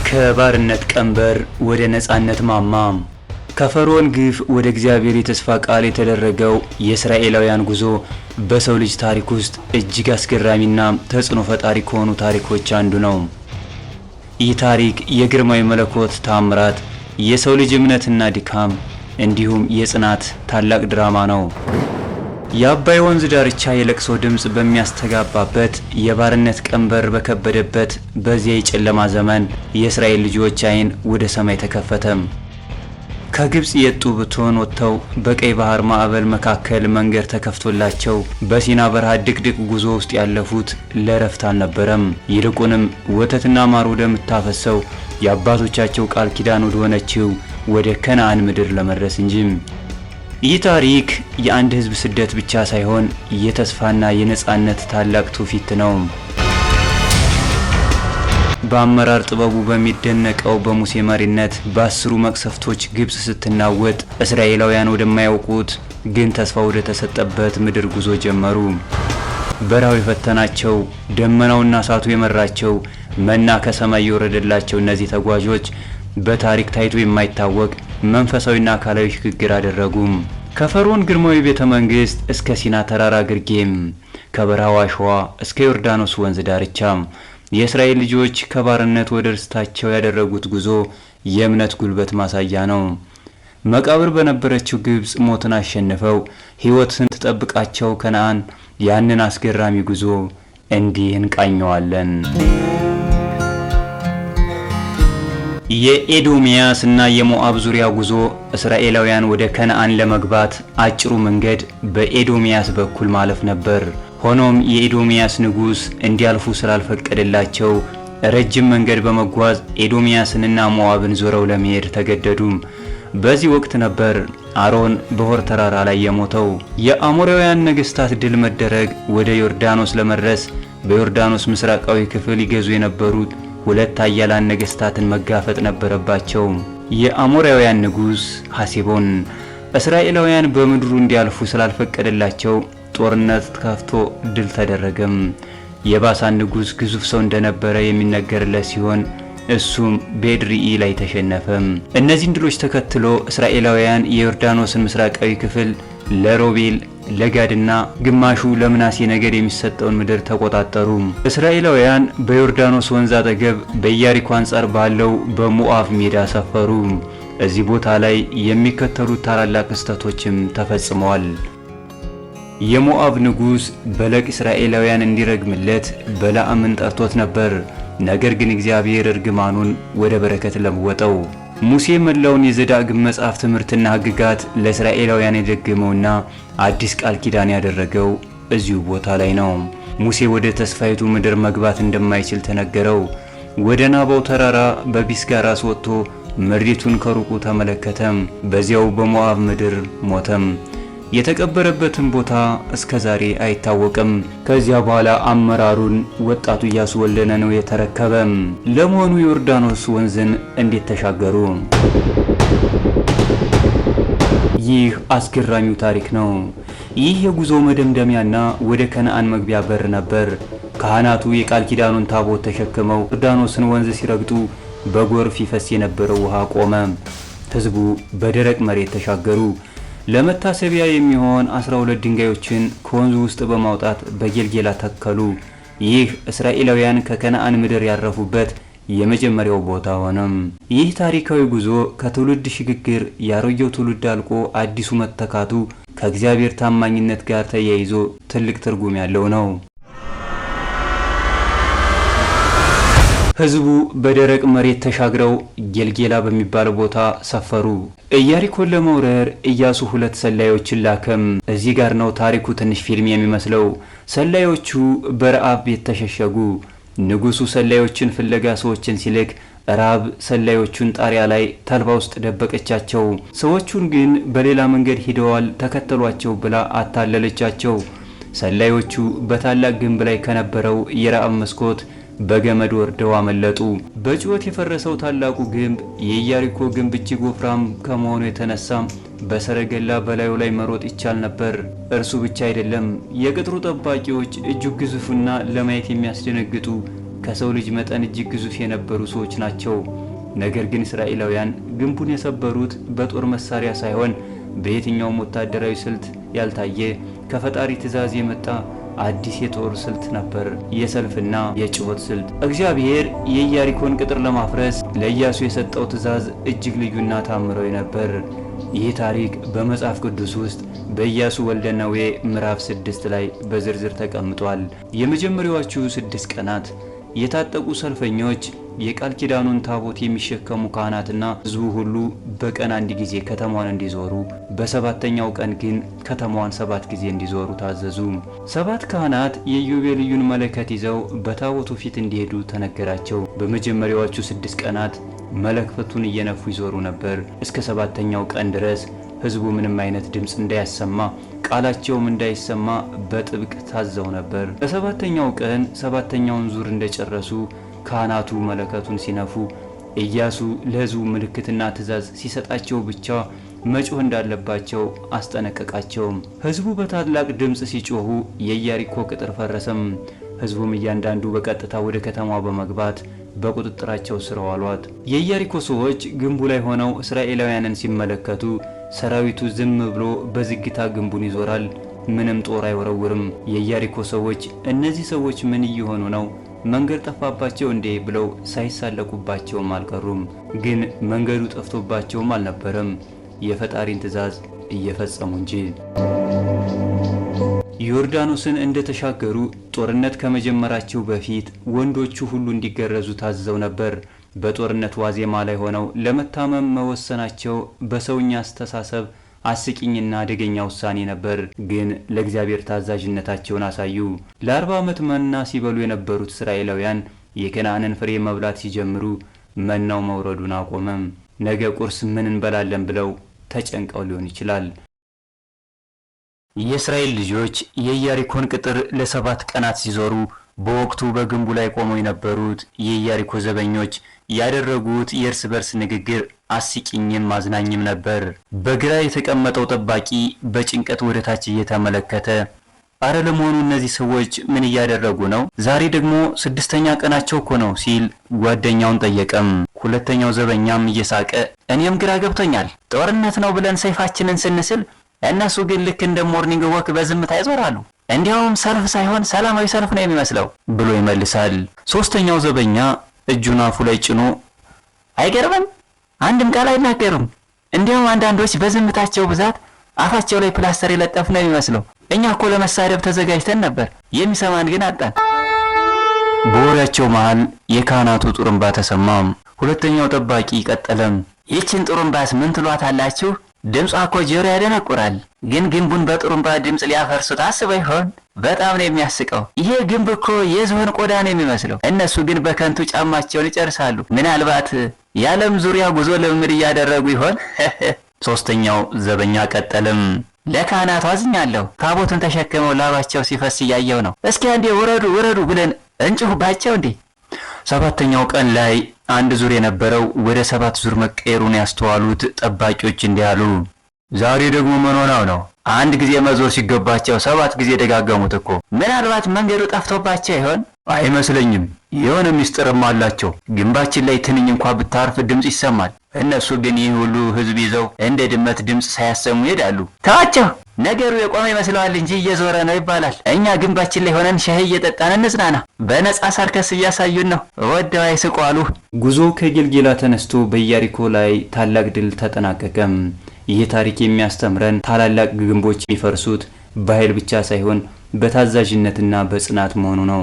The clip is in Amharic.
ከባርነት ቀንበር ወደ ነጻነት ማማ ከፈርዖን ግፍ ወደ እግዚአብሔር የተስፋ ቃል የተደረገው የእስራኤላውያን ጉዞ በሰው ልጅ ታሪክ ውስጥ እጅግ አስገራሚና ተጽዕኖ ፈጣሪ ከሆኑ ታሪኮች አንዱ ነው። ይህ ታሪክ የግርማዊ መለኮት ታምራት፣ የሰው ልጅ እምነትና ድካም እንዲሁም የጽናት ታላቅ ድራማ ነው። የአባይ ወንዝ ዳርቻ የለቅሶ ድምጽ በሚያስተጋባበት የባርነት ቀንበር በከበደበት በዚያ የጨለማ ዘመን የእስራኤል ልጆች ዓይን ወደ ሰማይ ተከፈተ። ከግብጽ የጡ ብትሆን ወጥተው በቀይ ባህር ማዕበል መካከል መንገድ ተከፍቶላቸው በሲና በረሃ ድቅድቅ ጉዞ ውስጥ ያለፉት ለረፍት አልነበረም። ይልቁንም ወተትና ማር ወደምታፈሰው የአባቶቻቸው ቃል ኪዳን ወደ ሆነችው ወደ ከነዓን ምድር ለመድረስ እንጂ። ይህ ታሪክ የአንድ ሕዝብ ስደት ብቻ ሳይሆን የተስፋና የነጻነት ታላቅ ትውፊት ነው። በአመራር ጥበቡ በሚደነቀው በሙሴ መሪነት በ10ሩ መቅሰፍቶች ግብጽ ስትናወጥ እስራኤላውያን ወደማያውቁት ግን ተስፋ ወደ ተሰጠበት ምድር ጉዞ ጀመሩ። በረሃው የፈተናቸው፣ ደመናውና እሳቱ የመራቸው፣ መና ከሰማይ የወረደላቸው እነዚህ ተጓዦች በታሪክ ታይቶ የማይታወቅ መንፈሳዊና አካላዊ ሽግግር አደረጉ። ከፈርዖን ግርማዊ ቤተ መንግስት እስከ ሲና ተራራ ግርጌም፣ ከበረሃው አሸዋ እስከ ዮርዳኖስ ወንዝ ዳርቻ የእስራኤል ልጆች ከባርነት ወደ ርስታቸው ያደረጉት ጉዞ የእምነት ጉልበት ማሳያ ነው። መቃብር በነበረችው ግብጽ ሞትን አሸንፈው ሕይወትን ትጠብቃቸው ከነዓን ያንን አስገራሚ ጉዞ እንዲህ እንቃኘዋለን። የኤዶሚያስ እና የሞዓብ ዙሪያ ጉዞ እስራኤላውያን ወደ ከነዓን ለመግባት አጭሩ መንገድ በኤዶሚያስ በኩል ማለፍ ነበር። ሆኖም የኤዶሚያስ ንጉስ እንዲያልፉ ስላልፈቀደላቸው ረጅም መንገድ በመጓዝ ኤዶሚያስንና ሞዓብን ዞረው ለመሄድ ተገደዱ። በዚህ ወቅት ነበር አሮን በሆር ተራራ ላይ የሞተው። የአሞራውያን ነገስታት ድል መደረግ ወደ ዮርዳኖስ ለመድረስ በዮርዳኖስ ምስራቃዊ ክፍል ይገዙ የነበሩት ሁለት ኃያላን ነገስታትን መጋፈጥ ነበረባቸው። የአሞራውያን ንጉስ ሐሴቦን እስራኤላውያን በምድሩ እንዲያልፉ ስላልፈቀደላቸው ጦርነት ከፍቶ ድል ተደረገም። የባሳን ንጉስ ግዙፍ ሰው እንደነበረ የሚነገርለት ሲሆን እሱም በኤድሪኢ ላይ ተሸነፈ። እነዚህን ድሎች ተከትሎ እስራኤላውያን የዮርዳኖስን ምስራቃዊ ክፍል ለሮቤል፣ ለጋድና ግማሹ ለምናሴ ነገድ የሚሰጠውን ምድር ተቆጣጠሩ። እስራኤላውያን በዮርዳኖስ ወንዝ አጠገብ በኢያሪኮ አንጻር ባለው በሞዓብ ሜዳ ሰፈሩ። እዚህ ቦታ ላይ የሚከተሉት ታላላቅ ክስተቶችም ተፈጽመዋል። የሞዓብ ንጉስ በለቅ እስራኤላውያን እንዲረግምለት በለዓምን ጠርቶት ነበር። ነገር ግን እግዚአብሔር እርግማኑን ወደ በረከት ለወጠው። ሙሴ መላውን የዘዳግም መጽሐፍ ትምህርትና ሕግጋት ለእስራኤላውያን የደገመውና አዲስ ቃል ኪዳን ያደረገው እዚሁ ቦታ ላይ ነው። ሙሴ ወደ ተስፋይቱ ምድር መግባት እንደማይችል ተነገረው። ወደ ናባው ተራራ በቢስጋ ራስ ወጥቶ ምድሪቱን ከሩቁ ተመለከተም። በዚያው በሞዓብ ምድር ሞተም። የተቀበረበትን ቦታ እስከ ዛሬ አይታወቅም። ከዚያ በኋላ አመራሩን ወጣቱ ኢያሱ ወልደ ነነዌ የተረከበ። ለመሆኑ ዮርዳኖስ ወንዝን እንዴት ተሻገሩ? ይህ አስገራሚው ታሪክ ነው። ይህ የጉዞ መደምደሚያና ወደ ከነዓን መግቢያ በር ነበር። ካህናቱ የቃል ኪዳኑን ታቦት ተሸክመው ዮርዳኖስን ወንዝ ሲረግጡ በጎርፍ ይፈስ የነበረው ውሃ ቆመ። ሕዝቡ በደረቅ መሬት ተሻገሩ። ለመታሰቢያ የሚሆን 12 ድንጋዮችን ከወንዙ ውስጥ በማውጣት በጌልጌላ ተከሉ። ይህ እስራኤላውያን ከከነዓን ምድር ያረፉበት የመጀመሪያው ቦታ ሆነም። ይህ ታሪካዊ ጉዞ ከትውልድ ሽግግር ያሮጌው ትውልድ አልቆ አዲሱ መተካቱ ከእግዚአብሔር ታማኝነት ጋር ተያይዞ ትልቅ ትርጉም ያለው ነው። ሕዝቡ በደረቅ መሬት ተሻግረው ጌልጌላ በሚባል ቦታ ሰፈሩ። ኢያሪኮን ለመውረር ኢያሱ 2 ሰላዮችን ላከም። እዚህ ጋር ነው ታሪኩ ትንሽ ፊልም የሚመስለው። ሰላዮቹ በረዓብ ቤት ተሸሸጉ። ንጉሱ ሰላዮችን ፍለጋ ሰዎችን ሲልክ ራብ ሰላዮቹን ጣሪያ ላይ ተልባ ውስጥ ደበቀቻቸው። ሰዎቹን ግን በሌላ መንገድ ሂደዋል ተከተሏቸው ብላ አታለለቻቸው። ሰላዮቹ በታላቅ ግንብ ላይ ከነበረው የረዓብ መስኮት በገመድ ወርደው አመለጡ። በጩኸት የፈረሰው ታላቁ ግንብ የኢያሪኮ ግንብ እጅግ ወፍራም ከመሆኑ የተነሳ በሰረገላ በላዩ ላይ መሮጥ ይቻል ነበር። እርሱ ብቻ አይደለም፣ የቅጥሩ ጠባቂዎች እጅግ ግዙፍና ለማየት የሚያስደነግጡ ከሰው ልጅ መጠን እጅግ ግዙፍ የነበሩ ሰዎች ናቸው። ነገር ግን እስራኤላውያን ግንቡን የሰበሩት በጦር መሳሪያ ሳይሆን በየትኛውም ወታደራዊ ስልት ያልታየ ከፈጣሪ ትእዛዝ የመጣ አዲስ የጦር ስልት ነበር፣ የሰልፍና የጭሆት ስልት። እግዚአብሔር የኢያሪኮን ቅጥር ለማፍረስ ለኢያሱ የሰጠው ትእዛዝ እጅግ ልዩና ታምራዊ ነበር። ይህ ታሪክ በመጽሐፍ ቅዱስ ውስጥ በኢያሱ ወልደ ነዌ ምዕራፍ 6 ላይ በዝርዝር ተቀምጧል። የመጀመሪያዎቹ 6 ቀናት የታጠቁ ሰልፈኞች፣ የቃል ኪዳኑን ታቦት የሚሸከሙ ካህናትና ሕዝቡ ሁሉ በቀን 1 ጊዜ ከተማዋን እንዲዞሩ፣ በሰባተኛው ቀን ግን ከተማዋን 7 ጊዜ እንዲዞሩ ታዘዙ። 7 ካህናት የኢዮቤልዩን መለከት ይዘው በታቦቱ ፊት እንዲሄዱ ተነገራቸው። በመጀመሪያዎቹ 6 ቀናት መለከቱን እየነፉ ይዞሩ ነበር። እስከ 7ኛው ቀን ድረስ ሕዝቡ ምንም አይነት ድምፅ እንዳያሰማ፣ ቃላቸውም እንዳይሰማ በጥብቅ ታዘው ነበር። በሰባተኛው ቀን 7ኛውን ዙር እንደጨረሱ ካህናቱ መለከቱን ሲነፉ ኢያሱ ለሕዝቡ ምልክትና ትእዛዝ ሲሰጣቸው ብቻ መጮህ እንዳለባቸው አስጠነቀቃቸው። ሕዝቡ በታላቅ ድምፅ ሲጮሁ የኢያሪኮ ቅጥር ፈረሰም። ሕዝቡም እያንዳንዱ በቀጥታ ወደ ከተማዋ በመግባት በቁጥጥራቸው ስር ዋሏት። የኢያሪኮ ሰዎች ግንቡ ላይ ሆነው እስራኤላውያንን ሲመለከቱ ሰራዊቱ ዝም ብሎ በዝግታ ግንቡን ይዞራል፣ ምንም ጦር አይወረውርም። የኢያሪኮ ሰዎች እነዚህ ሰዎች ምን እየሆኑ ነው? መንገድ ጠፋባቸው እንዴ ብለው ሳይሳለቁባቸውም አልቀሩም። ግን መንገዱ ጠፍቶባቸውም አልነበረም፣ የፈጣሪን ትእዛዝ እየፈጸሙ እንጂ። ዮርዳኖስን እንደተሻገሩ ጦርነት ከመጀመራቸው በፊት ወንዶቹ ሁሉ እንዲገረዙ ታዘው ነበር። በጦርነት ዋዜማ ላይ ሆነው ለመታመም መወሰናቸው በሰውኛ አስተሳሰብ አስቂኝና አደገኛ ውሳኔ ነበር። ግን ለእግዚአብሔር ታዛዥነታቸውን አሳዩ። ለ40 ዓመት መና ሲበሉ የነበሩት እስራኤላውያን የከነዓንን ፍሬ መብላት ሲጀምሩ መናው መውረዱን አቆመም። ነገ ቁርስ ምን እንበላለን ብለው ተጨንቀው ሊሆን ይችላል። የእስራኤል ልጆች የኢያሪኮን ቅጥር ለ7 ቀናት ሲዞሩ በወቅቱ በግንቡ ላይ ቆመው የነበሩት የኢያሪኮ ዘበኞች ያደረጉት የእርስ በርስ ንግግር አስቂኝም አዝናኝም ነበር። በግራ የተቀመጠው ጠባቂ በጭንቀት ወደ ታች እየተመለከተ አረ ለመሆኑ እነዚህ ሰዎች ምን እያደረጉ ነው? ዛሬ ደግሞ 6ኛ ቀናቸው እኮ ነው ሲል ጓደኛውን ጠየቀም። ሁለተኛው ዘበኛም እየሳቀ እኔም ግራ ገብቶኛል፣ ጦርነት ነው ብለን ሰይፋችንን ስንስል እነሱ ግን ልክ እንደ ሞርኒንግ ወክ በዝምታ ይዞራሉ። እንዲያውም ሰልፍ ሳይሆን ሰላማዊ ሰልፍ ነው የሚመስለው ብሎ ይመልሳል። ሶስተኛው ዘበኛ እጁን አፉ ላይ ጭኖ አይገርምም? አንድም ቃል አይናገሩም። እንዲያውም አንዳንዶች በዝምታቸው ብዛት አፋቸው ላይ ፕላስተር የለጠፉ ነው የሚመስለው። እኛ እኮ ለመሳደብ ተዘጋጅተን ነበር፣ የሚሰማን ግን አጣን። በወሬያቸው መሃል የካህናቱ ጡሩምባ ተሰማም። ሁለተኛው ጠባቂ ቀጠለም፣ ይህችን ጡሩምባስ ምን ትሏታላችሁ? ድምጿ እኮ ጆሮ ያደነቁራል። ግን ግንቡን በጡሩምባ ድምፅ ሊያፈርሱት አስበው ይሆን? በጣም ነው የሚያስቀው። ይሄ ግንብ እኮ የዝሆን ቆዳ ነው የሚመስለው። እነሱ ግን በከንቱ ጫማቸውን ይጨርሳሉ። ምናልባት የዓለም ዙሪያ ጉዞ ልምምድ እያደረጉ ይሆን? ሶስተኛው ዘበኛ ቀጠልም፣ ለካህናቱ አዝኛለሁ። ታቦቱን ተሸክመው ላባቸው ሲፈስ እያየው ነው። እስኪ አንዴ ወረዱ ወረዱ ብለን እንጭሁባቸው እንዴ። 7ኛው ቀን ላይ አንድ ዙር የነበረው ወደ 7 ዙር መቀየሩን ያስተዋሉት ጠባቂዎች እንዲህ አሉ፣ ዛሬ ደግሞ ምን ሆነው ነው? አንድ ጊዜ መዞር ሲገባቸው 7 ጊዜ ደጋገሙት እኮ። ምናልባት መንገዱ ጠፍቶባቸው ይሆን? አይመስለኝም። የሆነ ሚስጥርም አላቸው። ግንባችን ላይ ትንኝ እንኳን ብታርፍ ድምጽ ይሰማል። እነሱ ግን ይህ ሁሉ ህዝብ ይዘው እንደ ድመት ድምጽ ሳያሰሙ ይሄዳሉ። ታቸው ነገሩ የቆመ ይመስለዋል እንጂ እየዞረ ነው ይባላል። እኛ ግንባችን ላይ ሆነን ሻይ እየጠጣን እንዝናና። በነጻ ሳርከስ እያሳዩን ነው። ወደው አይስቁ አሉ። ጉዞ ከጌልጌላ ተነስቶ በኢያሪኮ ላይ ታላቅ ድል ተጠናቀቀም። ይህ ታሪክ የሚያስተምረን ታላላቅ ግንቦች የሚፈርሱት በኃይል ብቻ ሳይሆን በታዛዥነትና በጽናት መሆኑ ነው።